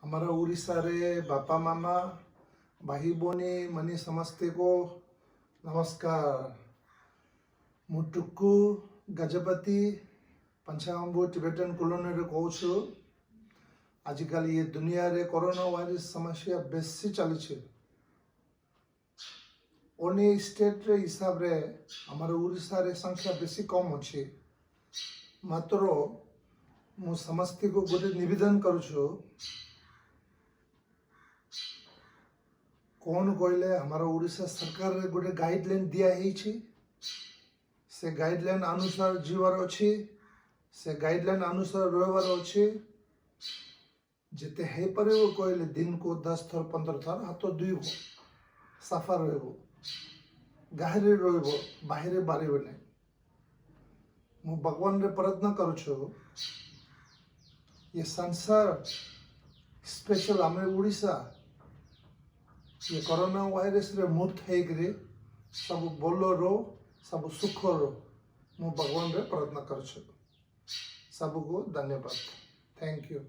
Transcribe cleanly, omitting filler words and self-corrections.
हमारा उड़ीसा रे बापा मामा भाई बोनी मनी समस्ते को नमस्कार। मुटुकु गजपति पंचांबू टिबेटन कॉलोनी रे कहूँ। आजिकल ये दुनिया रे कोरोना वायरस समस्या बेसी चली। ओने स्टेट रे हिसाब रे हमारे उड़ीसा रे संख्या बेसी कम अच्छे। मात्र मु समस्ते को गोटे निवेदन करुछु। कौन कहले हमारा उड़ीसा सरकार रे गोटे गाइडलाइन दिया है। से गाइडलाइन अनुसार जीवार अच्छे, से गाइडलाइन अनुसार रहबार अच्छे। जिते है पारे वो कहले दिन को 10 थर 15 थर हाथ धुब, साफा रहो, गाहरे रहो, बाहर बाहर नहीं। मु भगवान रे प्रार्थना करुछु ये संसार स्पेशल आम उड़ीसा ये कोरोना वायरस रे मुक्त है सब बोल रो सब सुख रो मु भगवान रे प्रार्थना करुछु। सबको धन्यवाद। Thank you.